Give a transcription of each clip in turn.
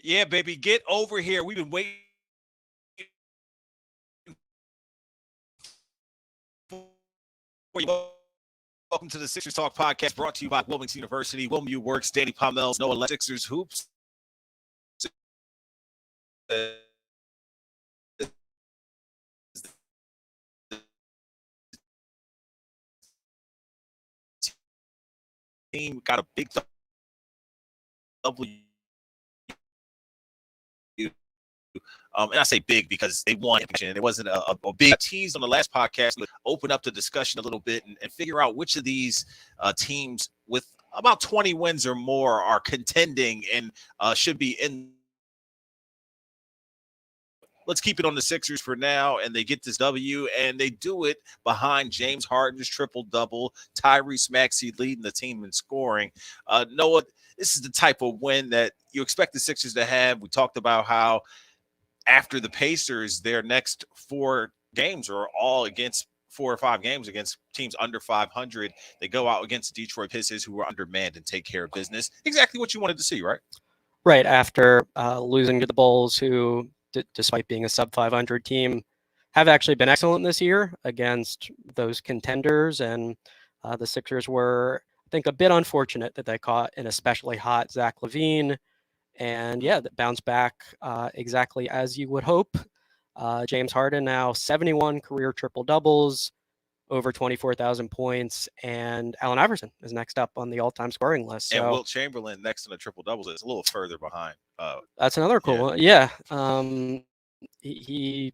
Yeah, baby, get over here. We've been waiting for you. Welcome to the Sixers Talk podcast, brought to you by Wilmington University. Wilmington Works, Danny Pommells, Noah Levick, Sixers Hoops. Team got a big W. And I say big because they won. And it wasn't a big tease on the last podcast. But open up the discussion a little bit and figure out which of these teams with about 20 wins or more are contending and should be in. Let's keep it on the Sixers for now, and they get this W, and they do it behind James Harden's triple-double, Tyrese Maxey leading the team in scoring. Noah, this is the type of win that you expect the Sixers to have. We talked about how after the Pacers, their next 4 games are all against 4 or 5 games against teams under 500. They go out against the Detroit Pistons, who are undermanned, and take care of business. Exactly what you wanted to see, right? Right after losing to the Bulls, who, despite being a sub-500 team, have actually been excellent this year against those contenders. And the Sixers were, I think, a bit unfortunate that they caught an especially hot Zach LaVine. And yeah, that bounced back exactly as you would hope. James Harden now 71 career triple doubles, over 24,000 points, and Allen Iverson is next up on the all-time scoring list. So, and Wilt Chamberlain next in the triple doubles is a little further behind. That's another cool one. Yeah, he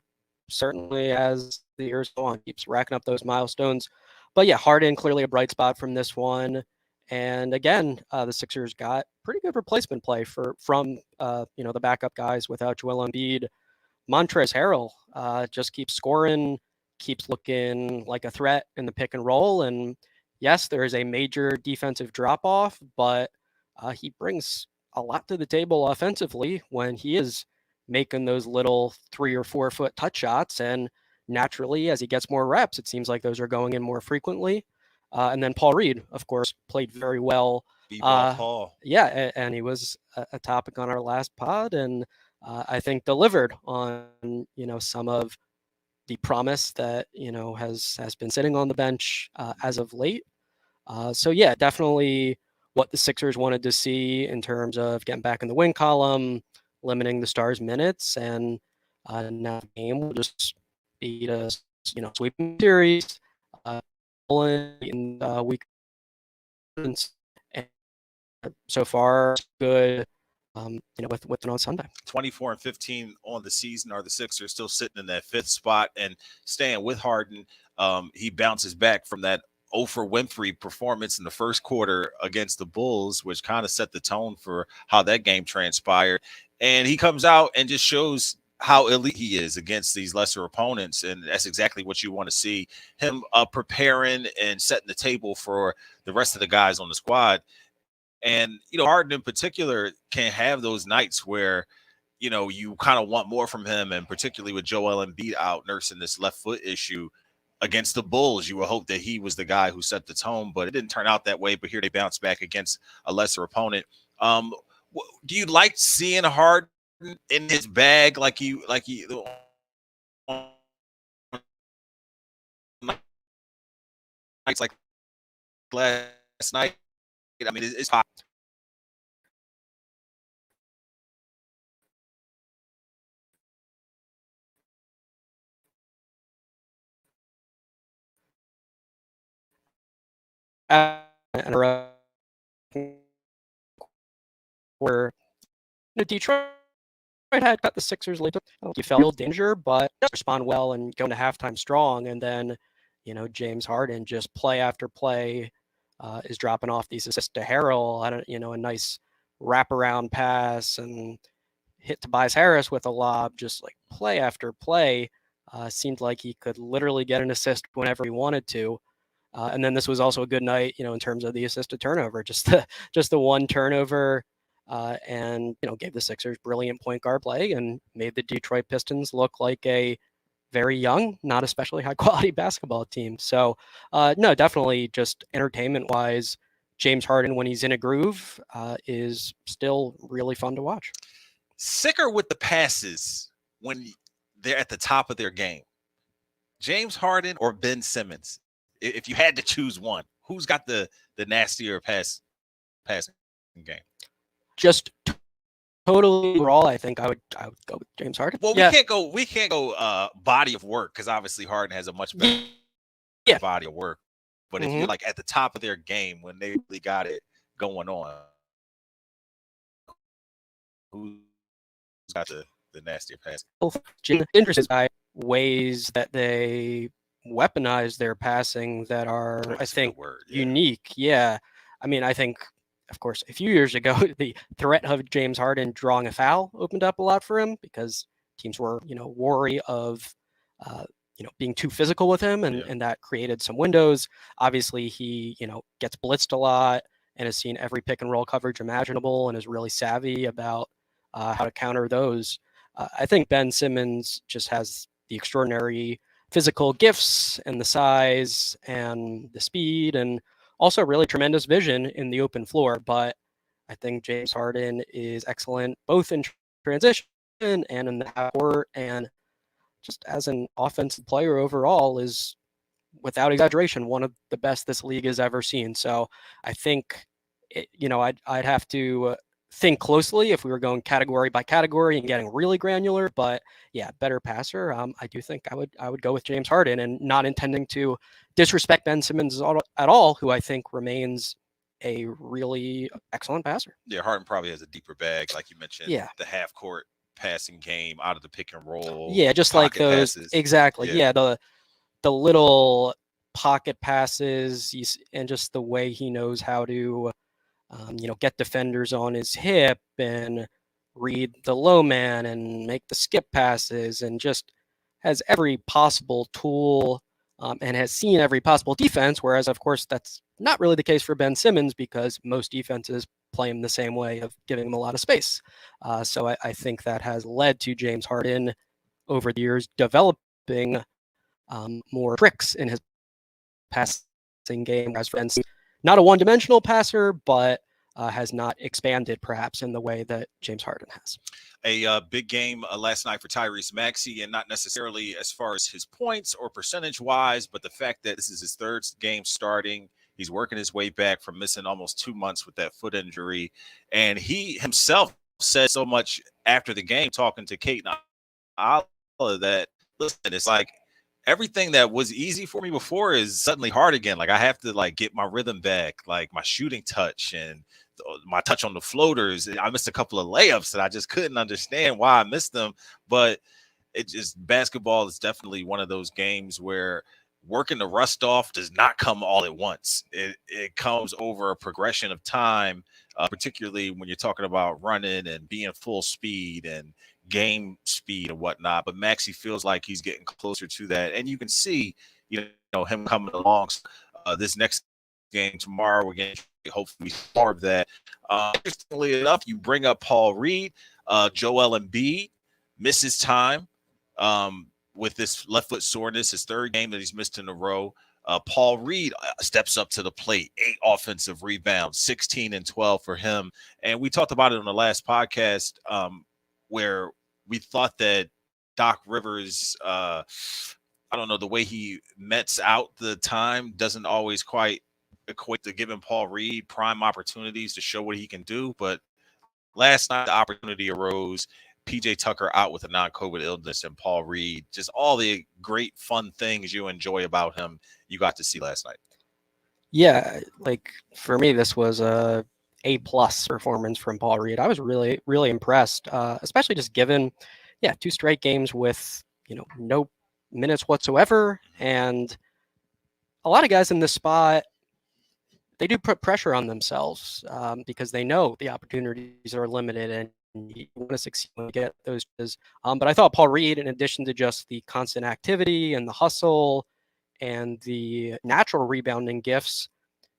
certainly, as the years go on, keeps racking up those milestones. But yeah, Harden clearly a bright spot from this one. And again, the Sixers got pretty good replacement play from the backup guys without Joel Embiid. Montrezl Harrell just keeps scoring, keeps looking like a threat in the pick and roll. And yes, there is a major defensive drop off, but he brings a lot to the table offensively when he is making those little 3 or 4 foot touch shots. And naturally, as he gets more reps, it seems like those are going in more frequently. And then Paul Reed, of course, played very well. Paul. Yeah, and he was a topic on our last pod, and I think delivered on some of the promise that has been sitting on the bench as of late. So yeah, definitely what the Sixers wanted to see in terms of getting back in the win column, limiting the Stars' minutes, and now the game will just be to sweeping series. In week, and so far good. With it on Sunday. 24-15 on the season. Are the Sixers still sitting in that 5th spot and staying with Harden? He bounces back from that Oprah Winfrey performance in the first quarter against the Bulls, which kind of set the tone for how that game transpired. And he comes out and just shows how elite he is against these lesser opponents. And that's exactly what you want to see him preparing and setting the table for the rest of the guys on the squad. And, Harden in particular can have those nights where, you kind of want more from him. And particularly with Joel Embiid out nursing this left foot issue against the Bulls, you would hope that he was the guy who set the tone, but it didn't turn out that way. But here they bounce back against a lesser opponent. Do you like seeing Harden in his bag like he nights like last night? I mean, it's hot. Where Detroit had got the Sixers late. You felt danger, but respond well and go into halftime strong. And then, James Harden just play after play is dropping off these assists to Harrell. A nice wraparound pass and hit Tobias Harris with a lob, just like play after play. Seemed like he could literally get an assist whenever he wanted to. And then this was also a good night, in terms of the assist to turnover, just the one turnover. And gave the Sixers brilliant point guard play and made the Detroit Pistons look like a very young, not especially high quality basketball team. So no, definitely just entertainment wise, James Harden, when he's in a groove, is still really fun to watch. sicker with the passes when they're at the top of their game. James Harden or Ben Simmons? If you had to choose one, who's got the nastier passing game? Just totally overall, I think I would go with James Harden. Well, yeah. we can't go body of work, because obviously Harden has a much better body of work. But if you're like at the top of their game when they really got it going on, who's got the nastier pass? Interested by ways that they weaponize their passing that are, I think, unique. Yeah. I mean, I think, of course, a few years ago, the threat of James Harden drawing a foul opened up a lot for him, because teams were, wary of, being too physical with him, and that created some windows. Obviously, he, gets blitzed a lot and has seen every pick and roll coverage imaginable and is really savvy about how to counter those. I think Ben Simmons just has the extraordinary physical gifts and the size and the speed, and also really tremendous vision in the open floor. But I think James Harden is excellent both in transition and in the half court, and just as an offensive player overall is, without exaggeration, one of the best this league has ever seen. So I think, I'd have to think closely if we were going category by category and getting really granular. But yeah, better passer. I do think I would go with James Harden, and not intending to disrespect Ben Simmons at all, who I think remains a really excellent passer. Yeah, Harden probably has a deeper bag, like you mentioned. Yeah, the half court passing game, out of the pick and roll. Yeah, just like those passes. Exactly. Yeah, the little pocket passes, and just the way he knows how to get defenders on his hip and read the low man and make the skip passes, and just has every possible tool, and has seen every possible defense. Whereas, of course, that's not really the case for Ben Simmons, because most defenses play him the same way, of giving him a lot of space. So I think that has led to James Harden over the years developing more tricks in his passing game, as for instance, not a one-dimensional passer, but has not expanded perhaps in the way that James Harden has. A big game last night for Tyrese Maxey, and not necessarily as far as his points or percentage-wise, but the fact that this is his third game starting. He's working his way back from missing almost 2 months with that foot injury. And he himself said so much after the game, talking to Kate and Ala, that, listen, it's like everything that was easy for me before is suddenly hard again. Like, I have to get my rhythm back, like my shooting touch and my touch on the floaters. I missed a couple of layups that I just couldn't understand why I missed them. But it just, basketball is definitely one of those games where working the rust off does not come all at once. It comes over a progression of time, particularly when you're talking about running and being full speed and game speed and whatnot. But Maxey feels like he's getting closer to that, and you can see, him coming along. This next game tomorrow, we're going to hopefully more of that. Interestingly enough, you bring up Paul Reed, Joel Embiid misses time with this left foot soreness, his third game that he's missed in a row. Paul Reed steps up to the plate, 8 offensive rebounds, 16 and 12 for him. And we talked about it on the last podcast, where we thought that Doc Rivers, I don't know, the way he mets out the time doesn't always quite equate to giving Paul Reed prime opportunities to show what he can do. But last night, the opportunity arose. PJ Tucker out with a non-COVID illness, and Paul Reed, just all the great fun things you enjoy about him, you got to see last night. Yeah, like for me, this was a A+ performance from Paul Reed. I was really, really impressed, especially just given, 2 straight games with, no minutes whatsoever. And a lot of guys in this spot, they do put pressure on themselves because they know the opportunities are limited, and you want to succeed when you get those. But I thought Paul Reed, in addition to just the constant activity and the hustle and the natural rebounding gifts,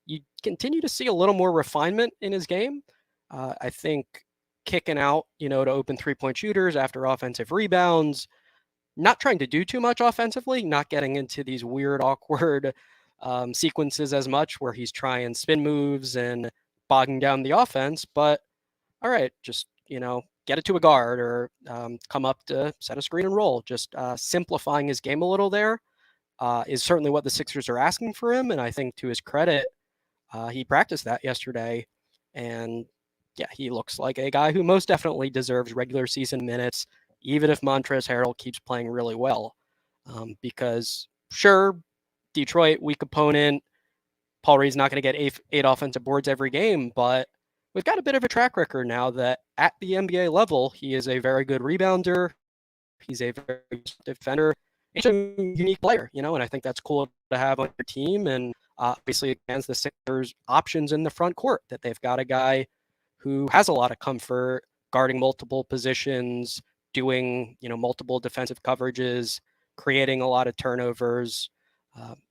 you continue to see a little more refinement in his game. I think kicking out, to open 3-point shooters after offensive rebounds, not trying to do too much offensively, not getting into these weird, awkward sequences as much where he's trying spin moves and bogging down the offense. But all right, just, get it to a guard or come up to set a screen and roll. Just simplifying his game a little there is certainly what the Sixers are asking for him. And I think to his credit, he practiced that yesterday. And yeah, he looks like a guy who most definitely deserves regular season minutes, even if Montrezl Harrell keeps playing really well. Because sure, Detroit, weak opponent. Paul Reed's not going to get eight offensive boards every game, but we've got a bit of a track record now that at the NBA level, he is a very good rebounder. He's a very good defender. He's a unique player, and I think that's cool to have on your team. And obviously, it expands the Sixers' options in the front court, that they've got a guy who has a lot of comfort guarding multiple positions, doing, multiple defensive coverages, creating a lot of turnovers.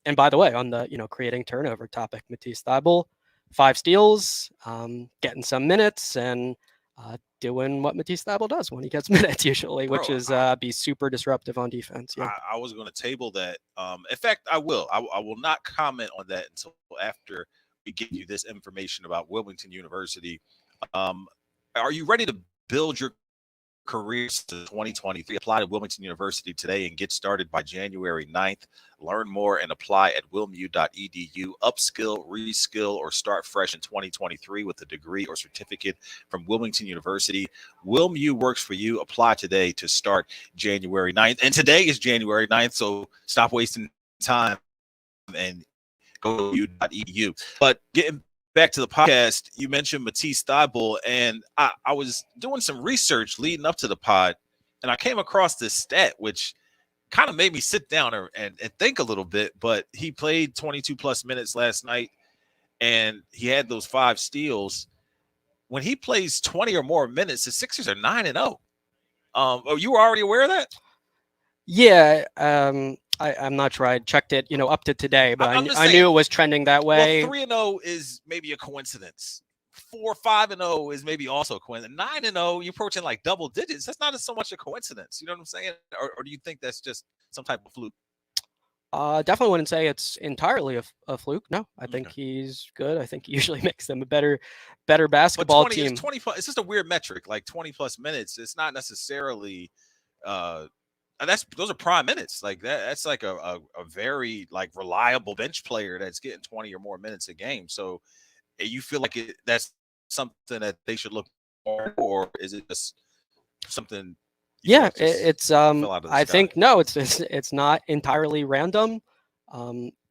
And by the way, on the, creating turnover topic, Matisse Thybulle, 5 steals, getting some minutes, and doing what Matisse Thybulle does when he gets minutes usually, which is be super disruptive on defense. Yeah, I was going to table that. In fact, I will. I will not comment on that until after we give you this information about Wilmington University. Are you ready to build your career to 2023? Apply to Wilmington University today and get started by January 9th. Learn more and apply at wilmu.edu. Upskill, reskill, or start fresh in 2023 with a degree or certificate from Wilmington University. WilMU works for you. Apply today to start January 9th. And today is January 9th, so stop wasting time and go to wilmu.edu. But getting back to the podcast, you mentioned Matisse Thybulle, and I was doing some research leading up to the pod, and I came across this stat, which kind of made me sit down and think a little bit. But he played 22 plus minutes last night, and he had those 5 steals. When he plays 20 or more minutes, the Sixers are 9-0. You were already aware of that? Yeah, I'm not sure I checked it, up to today, but I knew it was trending that way. Well, 3-0 is maybe a coincidence. 4-5-0 is maybe also a coincidence. 9-0, you're approaching like double digits. That's not so much a coincidence. You know what I'm saying? Or do you think that's just some type of fluke? Definitely wouldn't say it's entirely a fluke. No, I think he's good. I think he usually makes them a better basketball team. It's just a weird metric, like 20 plus minutes. It's not necessarily those are prime minutes. Like that's like a very like reliable bench player that's getting 20 or more minutes a game. So you feel like that's something that they should look for, or is it just something? Yeah, it's I think no, it's not entirely random.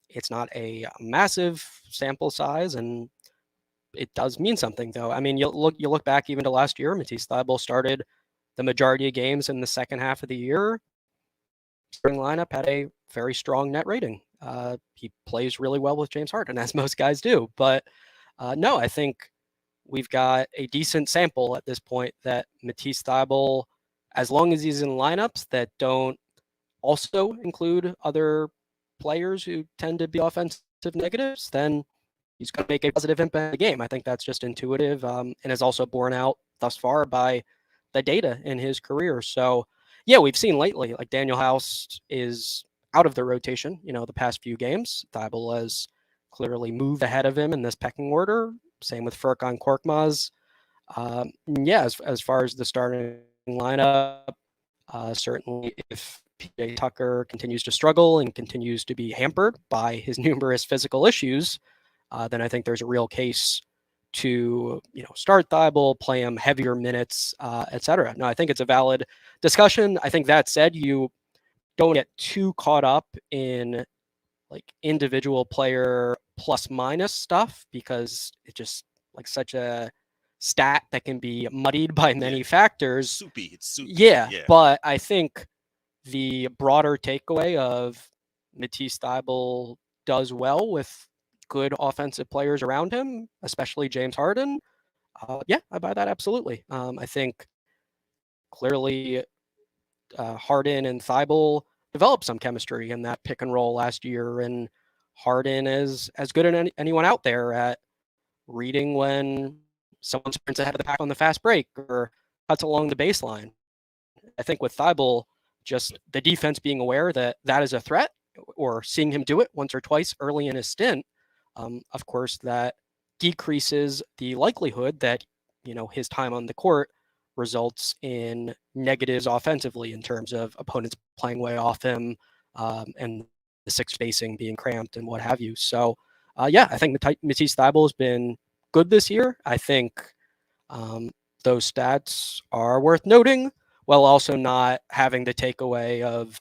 It's not a massive sample size, and it does mean something though. I mean, you look back even to last year. Matisse Thybulle started the majority of games in the second half of the year. Starting lineup had a very strong net rating. He plays really well with James Harden, as most guys do. But no, I think we've got a decent sample at this point that Matisse Thybulle, as long as he's in lineups that don't also include other players who tend to be offensive negatives, then he's going to make a positive impact in the game. I think that's just intuitive and is also borne out thus far by the data in his career. So, yeah, we've seen lately, like Daniel House is out of the rotation, the past few games. Thybulle has clearly moved ahead of him in this pecking order. Same with Furkan Korkmaz. Yeah, as far as the starting lineup, certainly if PJ Tucker continues to struggle and continues to be hampered by his numerous physical issues, then I think there's a real case to start Thybulle, play him heavier minutes, etc. No, I think it's a valid discussion. I think that said, you don't get too caught up in like individual player plus minus stuff, because it's just like such a stat that can be muddied by many factors. It's soupy. Yeah, but I think the broader takeaway of Matisse Thybulle does well with good offensive players around him, especially James Harden. Yeah, I buy that absolutely. I think clearly Harden and Thybulle developed some chemistry in that pick and roll last year, and Harden is as good as anyone out there at reading when someone sprints ahead of the pack on the fast break or cuts along the baseline. I think with Thybulle, just the defense being aware that that is a threat, or seeing him do it once or twice early in his stint, of course, that decreases the likelihood that his time on the court results in negatives offensively in terms of opponents playing way off him, and the six spacing being cramped and what have you. So, yeah, I think Matisse Thybulle has been good this year. I think those stats are worth noting, while also not having the takeaway of,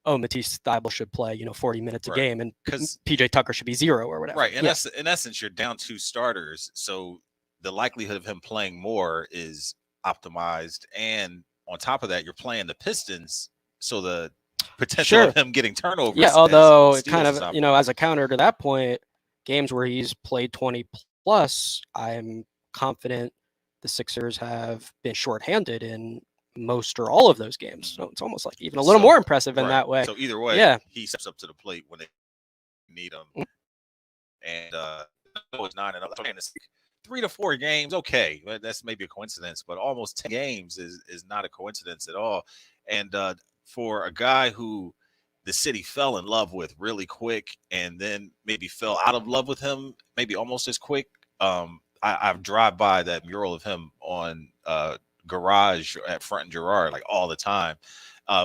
oh, Matisse Thybulle should play 40 minutes a game, and PJ Tucker should be 0 or whatever. Right. In essence, you're down 2 starters, so the likelihood of him playing more is optimized, and on top of that, you're playing the Pistons, so the potential of him getting turnovers. Yeah, although it kind of, as a counter to that point, games where he's played 20 plus, I'm confident the Sixers have been shorthanded in most or all of those games. So it's almost like even a little more impressive in that way. So either way, he steps up to the plate when they need him. And it's 9-0. 3 to 4 games, okay, that's maybe a coincidence, but almost 10 games is not a coincidence at all. And for a guy who the city fell in love with really quick and then maybe fell out of love with him maybe almost as quick, I drive by that mural of him on Garage at Front and Girard like all the time,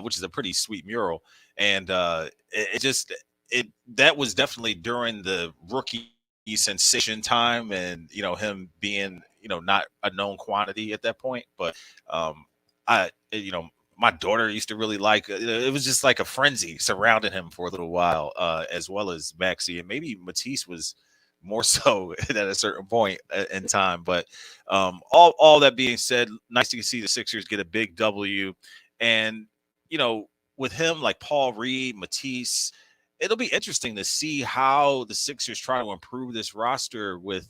which is a pretty sweet mural. And that was definitely during the rookie sensation time, and him being not a known quantity at that point. But my daughter used to really like it. Was just like a frenzy surrounding him for a little while, as well as Maxey, and maybe Matisse was more so at a certain point in time. But all that being said, nice to see the Sixers get a big W. And with him, like Paul Reed, Matisse, it'll be interesting to see how the Sixers try to improve this roster with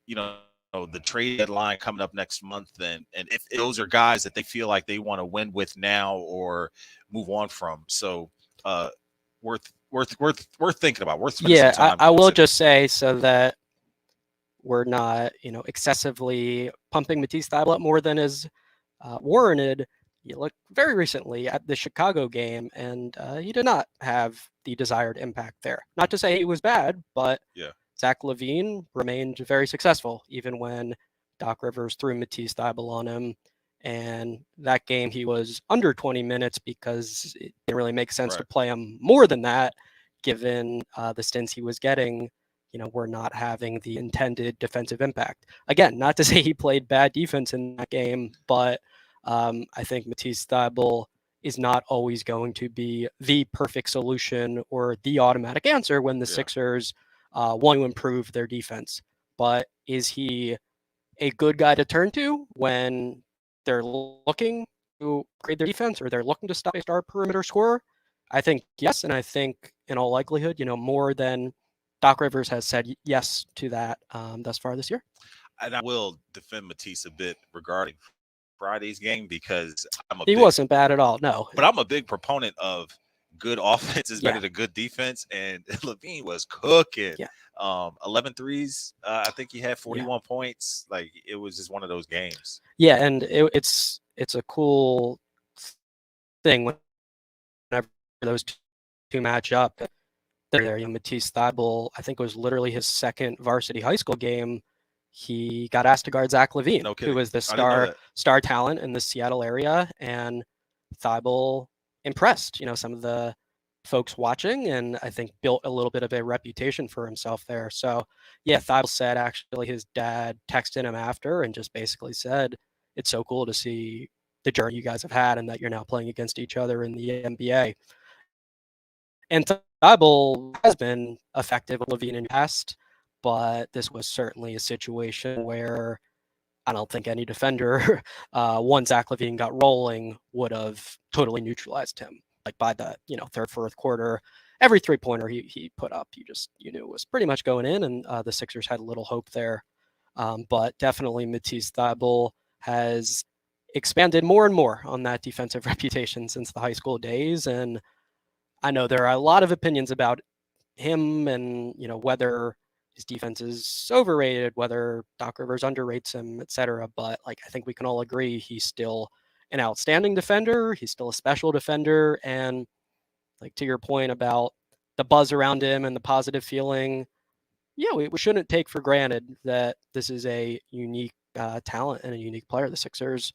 the trade deadline coming up next month, and if those are guys that they feel like they want to win with now or move on from. So worth thinking about. Worth spending some time. I will just say, so that we're not excessively pumping Matisse Thybulle up more than is warranted. You look very recently at the Chicago game, and he did not have the desired impact there. Not to say he was bad, but Zach LaVine remained very successful, even when Doc Rivers threw Matisse Thybulle on him. And that game, he was under 20 minutes because it didn't really make sense to play him more than that, given the stints he was getting, were not having the intended defensive impact. Again, not to say he played bad defense in that game, but I think Matisse Thybulle is not always going to be the perfect solution or the automatic answer when the Sixers want to improve their defense. But is he a good guy to turn to when they're looking to upgrade their defense or they're looking to stop a star perimeter scorer? I think yes, and I think in all likelihood, more than Doc Rivers has said yes to that thus far this year. And I will defend Matisse a bit regarding Friday's game, because he wasn't bad at all. No, but I'm a big proponent of good offense is better than good defense, and LaVine was cooking. 11 threes. I think he had 41 points. Like, it was just one of those games. Yeah, and it's a cool thing whenever those two match up. There, Matisse Thybulle, I think it was literally his second varsity high school game. He got asked to guard Zach LaVine, who was the star talent in the Seattle area, and Thybulle impressed, some of the folks watching, and I think built a little bit of a reputation for himself there. So, Thybulle said actually his dad texted him after and just basically said, it's so cool to see the journey you guys have had and that you're now playing against each other in the NBA. And Thybulle has been effective with LaVine in the past, but this was certainly a situation where I don't think any defender, once Zach LaVine got rolling, would have totally neutralized him. Like by the third, fourth quarter, every 3-pointer he put up, you knew was pretty much going in, and the Sixers had a little hope there. But definitely Matisse Thybulle has expanded more and more on that defensive reputation since the high school days, and I know there are a lot of opinions about him and whether his defense is overrated, whether Doc Rivers underrates him, etc. But I think we can all agree he's still an outstanding defender. He's still a special defender. And to your point about the buzz around him and the positive feeling, we shouldn't take for granted that this is a unique talent and a unique player the Sixers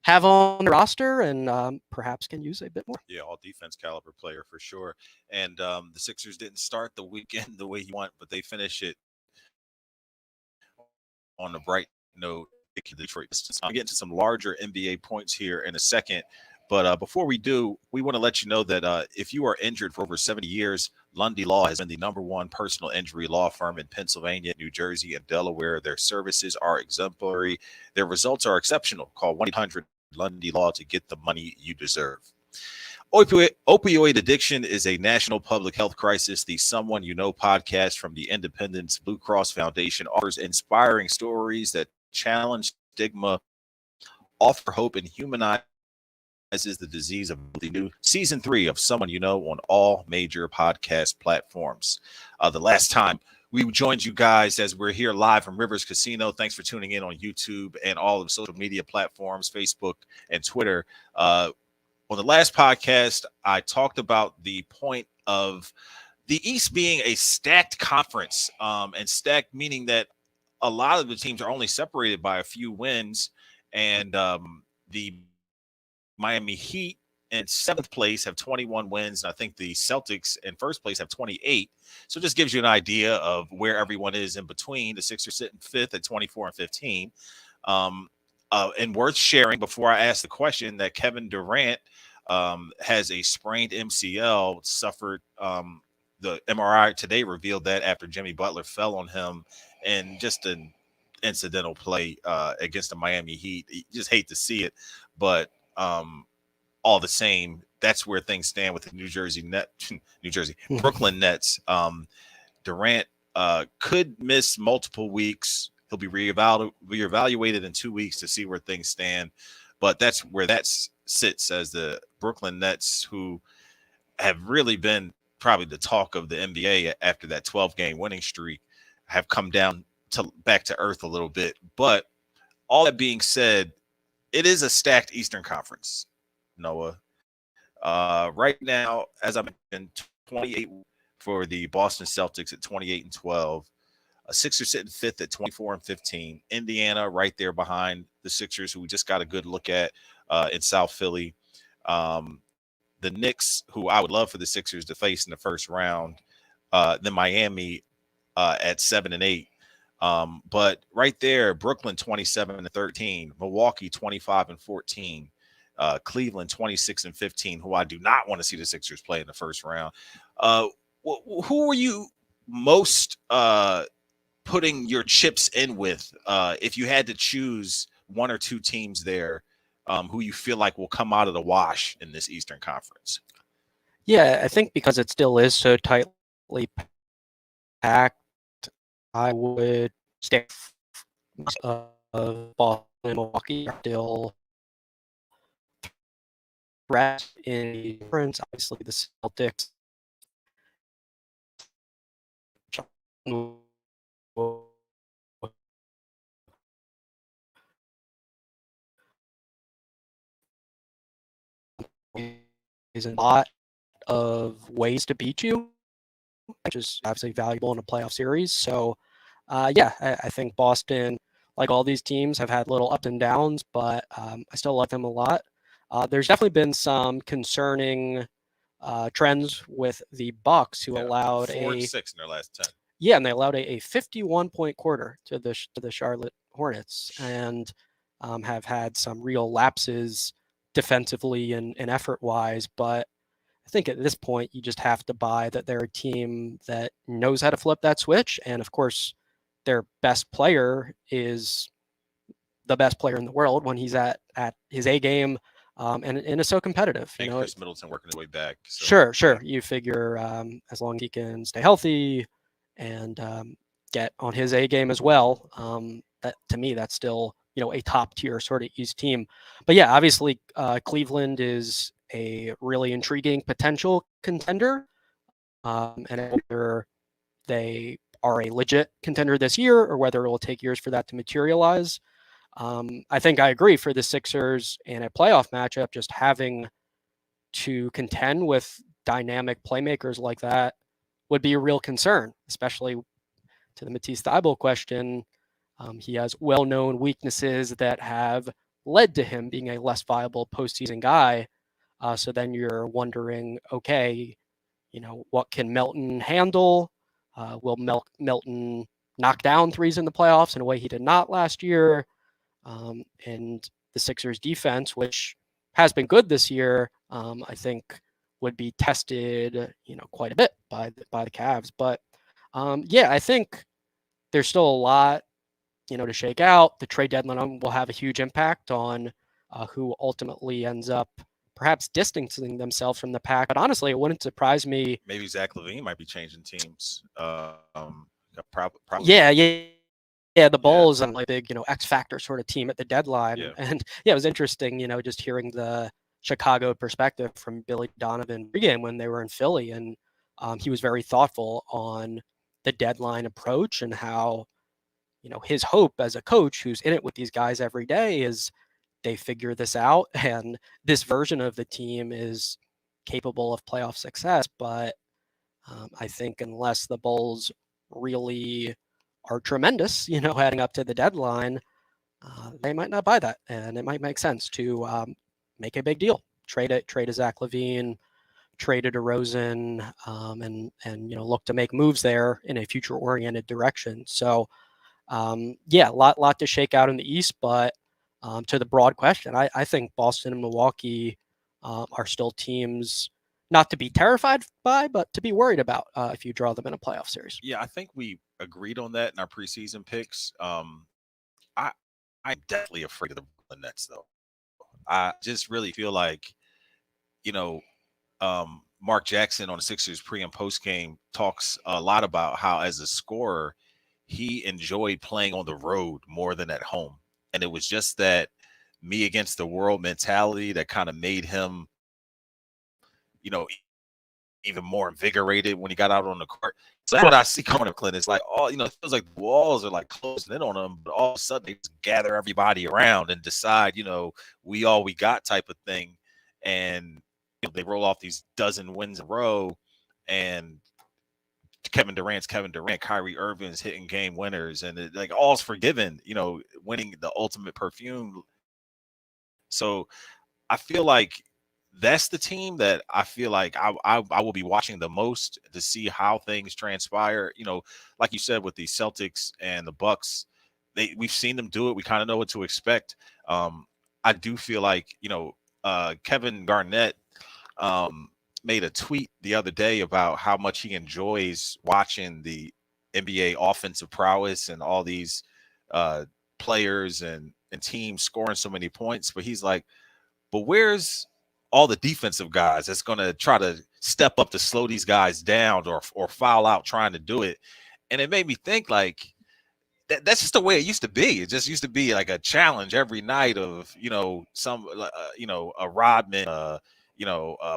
have on the roster and perhaps can use a bit more. Yeah, all defense caliber player for sure. And the Sixers didn't start the weekend the way you want, but they finish it on a bright note. The Detroit Pistons. I'll get into some larger NBA points here in a second. But before we do, we want to let you know that if you are injured for over 70 years, Lundy Law has been the #1 personal injury law firm in Pennsylvania, New Jersey, and Delaware. Their services are exemplary. Their results are exceptional. Call 1-800-LUNDY-LAW to get the money you deserve. Opioid addiction is a national public health crisis. The Someone You Know podcast from the Independence Blue Cross Foundation offers inspiring stories that challenge stigma, offer hope, and humanize the disease of the new season 3 of Someone You Know on all major podcast platforms. The last time we joined you guys as we're here live from Rivers Casino. Thanks for tuning in on YouTube and all of the social media platforms, Facebook and Twitter. On the last podcast, I talked about the point of the East being a stacked conference, and stacked meaning that a lot of the teams are only separated by a few wins, and the Miami Heat in 7th place have 21 wins, and I think the Celtics in 1st place have 28. So it just gives you an idea of where everyone is in between. The Sixers sitting 5th at 24 and 15. And worth sharing before I ask the question that Kevin Durant has a sprained MCL, suffered the MRI today revealed that after Jimmy Butler fell on him in just an incidental play against the Miami Heat. You just hate to see it, but all the same, that's where things stand with the Brooklyn Nets. Durant could miss multiple weeks. He'll be reevaluated in 2 weeks to see where things stand. But that's where that sits, as the Brooklyn Nets, who have really been probably the talk of the NBA after that 12-game winning streak, have come down back to earth a little bit. But all that being said, it is a stacked Eastern Conference, Noah. Right now, as I mentioned, 28 for the Boston Celtics at 28 and 12. Sixers sitting 5th at 24 and 15. Indiana right there behind the Sixers, who we just got a good look at in South Philly. The Knicks, who I would love for the Sixers to face in the first round. Then Miami at 7 and 8. But right there, Brooklyn 27 and 13. Milwaukee 25 and 14. Cleveland 26 and 15, who I do not want to see the Sixers play in the first round. Who are you most putting your chips in with if you had to choose one or two teams there who you feel like will come out of the wash in this Eastern Conference? Yeah, I think because it still is so tightly packed, I would stick of Boston and Milwaukee are still threat in the conference. Obviously, the Celtics is a lot of ways to beat you, which is obviously valuable in a playoff series. So, yeah, I think Boston, like all these teams, have had little ups and downs, but I still like them a lot. There's definitely been some concerning trends with the Bucks, who allowed 4 and 6 in their last 10. Yeah, and they allowed a 51-point quarter to the Charlotte Hornets, and have had some real lapses defensively and effort-wise. But I think at this point, you just have to buy that they're a team that knows how to flip that switch. And of course, their best player is the best player in the world when he's at his A game, and is so competitive. And Chris Middleton working his way back. So. Sure. You figure as long as he can stay healthy and get on his A game as well, that to me, that's still a top tier sort of East team. But yeah, obviously Cleveland is a really intriguing potential contender, and whether they are a legit contender this year or whether it will take years for that to materialize. I think I agree for the Sixers in a playoff matchup, just having to contend with dynamic playmakers like that would be a real concern, especially to the Matisse Thybulle question. He has well-known weaknesses that have led to him being a less viable postseason guy. So then you're wondering, okay, what can Melton handle? Will Melton knock down threes in the playoffs in a way he did not last year? And the Sixers defense, which has been good this year, I think would be tested, quite a bit by the Cavs. But yeah, I think there's still a lot, to shake out. The trade deadline will have a huge impact on who ultimately ends up perhaps distancing themselves from the pack. But honestly, it wouldn't surprise me. Maybe Zach LaVine might be changing teams. Probably. Yeah, the Bulls and like big, X factor sort of team at the deadline. Yeah. And yeah, it was interesting, just hearing the Chicago perspective from Billy Donovan pregame when they were in Philly. And he was very thoughtful on the deadline approach and how, his hope as a coach who's in it with these guys every day is they figure this out and this version of the team is capable of playoff success. But I think unless the Bulls really are tremendous, heading up to the deadline, they might not buy that, and it might make sense to make a big deal, trade a Zach LaVine, trade a DeRozan, and look to make moves there in a future-oriented direction. So, yeah, lot to shake out in the East, but to the broad question, I think Boston and Milwaukee are still teams not to be terrified by, but to be worried about if you draw them in a playoff series. Yeah, I think we agreed on that in our preseason picks. I I'm definitely afraid of the Brooklyn Nets, though. I just really feel like, you know, Mark Jackson on the Sixers pre and post game talks a lot about how, as a scorer, he enjoyed playing on the road more than at home. And it was just that me against the world mentality that kind of made him, you know, even more invigorated when he got out on the court. So that's what I see coming up, Clint. It's like, it feels like the walls are like closing in on him, but all of a sudden they just gather everybody around and decide, we all we got type of thing. And they roll off these dozen wins in a row, and Kevin Durant's Kevin Durant, Kyrie Irving's hitting game winners, and like all's forgiven, winning the ultimate perfume. So I feel like that's the team that I feel like I will be watching the most to see how things transpire. Like you said with the Celtics and the Bucks, we've seen them do it. We kind of know what to expect. I do feel like Kevin Garnett made a tweet the other day about how much he enjoys watching the NBA offensive prowess and all these players and teams scoring so many points. But he's like, but where's all the defensive guys that's going to try to step up to slow these guys down or foul out trying to do it? And it made me think like that's just the way it used to be. It just used to be like a challenge every night of, a Rodman,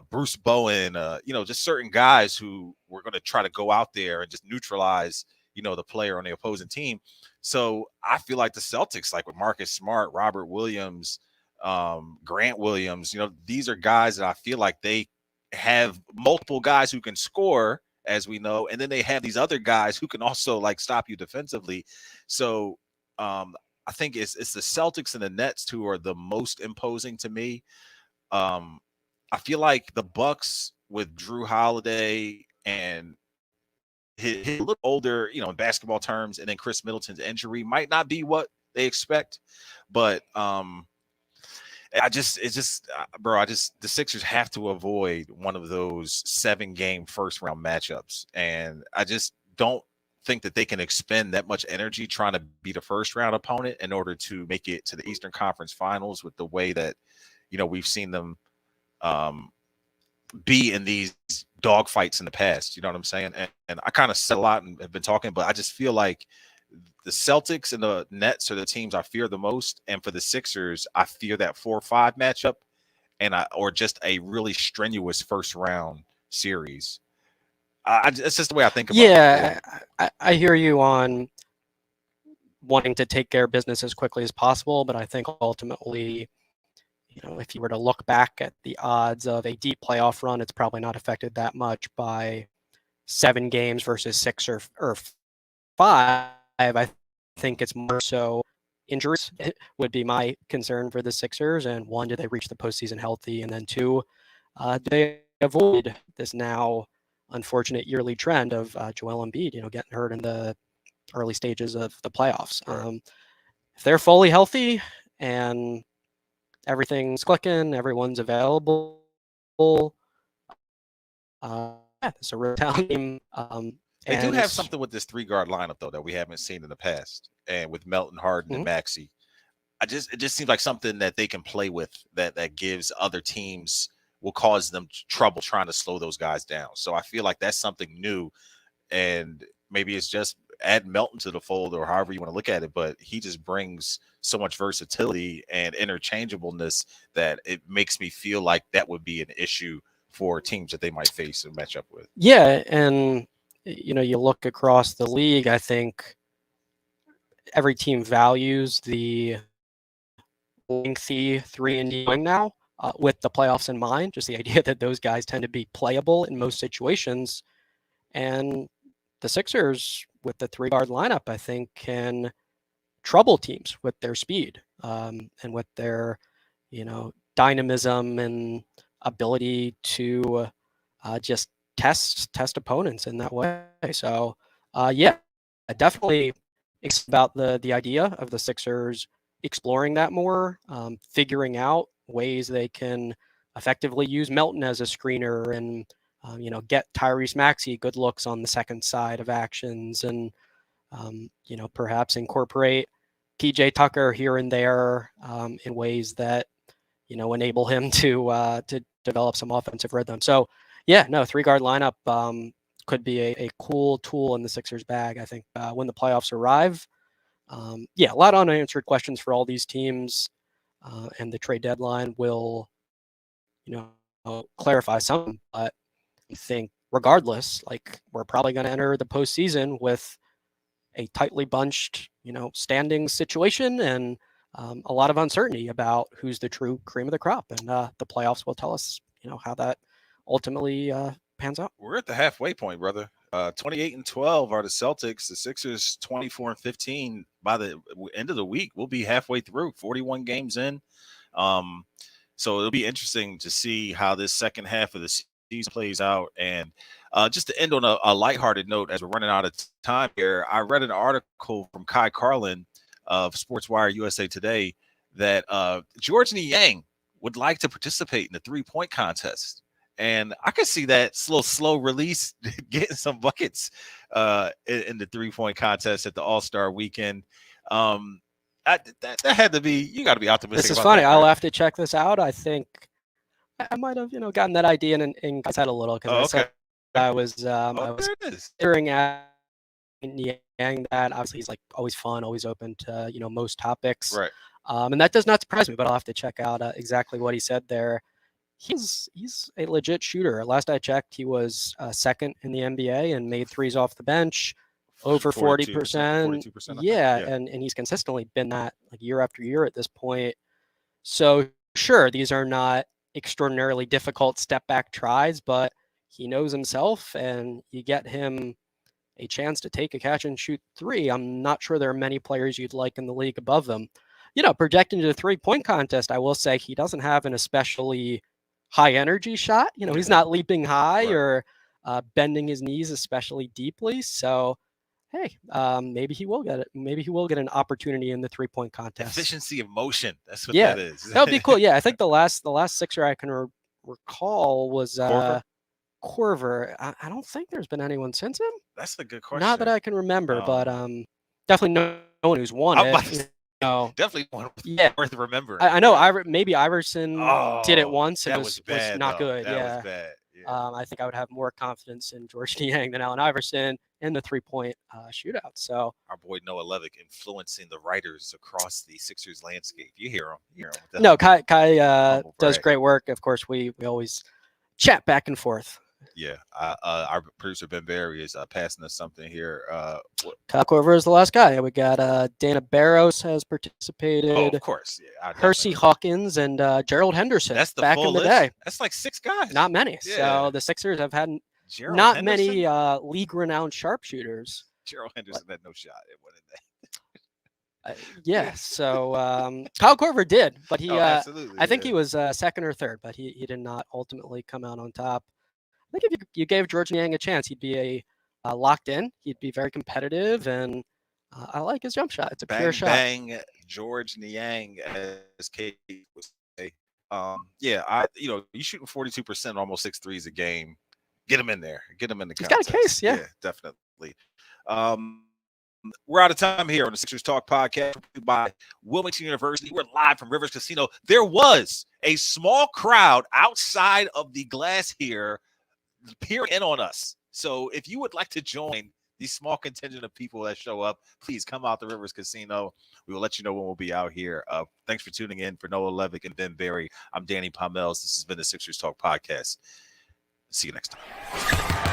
Bruce Bowen, just certain guys who were going to try to go out there and just neutralize, the player on the opposing team. So I feel like the Celtics, like with Marcus Smart, Robert Williams, Grant Williams, these are guys that I feel like they have multiple guys who can score, as we know, and then they have these other guys who can also like stop you defensively. So I think it's the Celtics and the Nets who are the most imposing to me. I feel like the Bucks with Drew Holiday and his a little older, in basketball terms, and then Chris Middleton's injury might not be what they expect, but the Sixers have to avoid one of those 7-game first round matchups. And I just don't think that they can expend that much energy trying to beat a first round opponent in order to make it to the Eastern Conference Finals with the way that, we've seen them be in these dogfights in the past. You know what I'm saying? And I kind of said a lot and have been talking, but I just feel like the Celtics and the Nets are the teams I fear the most. And for the Sixers, I fear that 4-5 matchup or just a really strenuous first round series. It's just the way I think about it. Yeah, I hear you on wanting to take care of business as quickly as possible, but I think ultimately, if you were to look back at the odds of a deep playoff run, it's probably not affected that much by 7 games versus 6 or 5. I think it's more so injuries would be my concern for the Sixers. And one, do they reach the postseason healthy? And then two, do they avoid this now unfortunate yearly trend of Joel Embiid, getting hurt in the early stages of the playoffs? Right. If they're fully healthy and everything's clicking, everyone's available, it's a real talent team. They do have something with this 3-guard lineup though that we haven't seen in the past, and with Melton, Harden, and Maxey. It just seems like something that they can play with that gives other teams, will cause them trouble trying to slow those guys down. So I feel like that's something new, and maybe it's just add Melton to the fold or however you want to look at it, but he just brings so much versatility and interchangeableness that it makes me feel like that would be an issue for teams that they might face and match up with. Yeah, and you look across the league, I think every team values the lengthy 3-and-D going now with the playoffs in mind, just the idea that those guys tend to be playable in most situations. And the Sixers, with the 3-guard lineup, I think can trouble teams with their speed and with their, dynamism and ability to just test opponents in that way. So, yeah, definitely about the idea of the Sixers exploring that more, figuring out ways they can effectively use Melton as a screener and get Tyrese Maxey good looks on the second side of actions, and perhaps incorporate PJ Tucker here and there in ways that enable him to develop some offensive rhythm. So yeah, no, 3-guard lineup could be a cool tool in the Sixers bag, I think, when the playoffs arrive. Yeah, a lot of unanswered questions for all these teams, and the trade deadline will clarify some. But I think regardless, like, we're probably going to enter the postseason with a tightly bunched, standings situation, and a lot of uncertainty about who's the true cream of the crop. And the playoffs will tell us, how that ultimately pans out. We're at the halfway point, brother. 28-12 are the Celtics. The Sixers 24-15. By the end of the week, we'll be halfway through, 41 games in. So it'll be interesting to see how this second half of the season plays out. And just to end on a lighthearted note, as we're running out of time here, I read an article from Kai Carlin of SportsWire USA Today that George Niang would like to participate in the 3-point contest. And I could see that slow release getting some buckets in the 3-point contest at the All-Star weekend. That had to be, you got to be optimistic. This is funny. I'll have to check this out. I think I might have, gotten that idea in God's head a little, because I was staring at Niang. That obviously he's like always fun, always open to most topics, right? And that does not surprise me. But I'll have to check out exactly what he said there. He's a legit shooter. Last I checked, he was second in the NBA and made threes off the bench, over 40%. 42%. Yeah, and he's consistently been that, like, year after year at this point. So sure, these are not extraordinarily difficult step back tries, but he knows himself, and you get him a chance to take a catch and shoot 3. I'm not sure there are many players you'd like in the league above them. Projecting to the 3-point contest, I will say he doesn't have an especially high energy shot. He's not leaping high or bending his knees especially deeply. So, hey, maybe he will get it. Maybe he will get an opportunity in the 3-point contest. Efficiency of motion. That's what that is. That would be cool. Yeah, I think the last Sixer I can recall was Korver. I don't think there's been anyone since him. That's a good question. Not that I can remember, but definitely no one who's won it. Definitely one worth remembering. I know. Maybe Iverson did it once. And was not good. That was bad. Yeah. I think I would have more confidence in George Niang than Allen Iverson in the 3-point shootout. So our boy Noah Levick influencing the writers across the Sixers landscape. You hear him. No, Kai does great work. Of course, we always chat back and forth. Yeah, our producer Ben Barry is passing us something here. Kyle Korver is the last guy. We got Dana Barros has participated. Oh, of course. Yeah, Hersey Hawkins and Gerald Henderson. That's the back full in the list. day. That's like 6 guys. Not many. Yeah. So the Sixers have had not many league-renowned sharpshooters. Gerald Henderson had no shot at winning that. Yeah. So Kyle Korver did, but he, Oh, absolutely. I think Yeah. he was second or third, but he did not ultimately come out on top. I think if you gave George Niang a chance, he'd be locked in. He'd be very competitive, and I like his jump shot. It's a pure Bang, shot. bang, George Niang, as Kate would say. Yeah, you shooting 42%, almost 6 threes a game. Get him in there. Get him in the He's got a contest. case, yeah. Definitely. We're out of time here on the Sixers Talk podcast by Wilmington University. We're live from Rivers Casino. There was a small crowd outside of the glass here peering in on us. So if you would like to join the small contingent of people that show up, please come out to Rivers Casino. We will let you know when we'll be out here. Thanks for tuning in. For Noah Levick and Ben Berry, I'm Danny Pommells. This has been the Sixers Talk podcast. See you next time.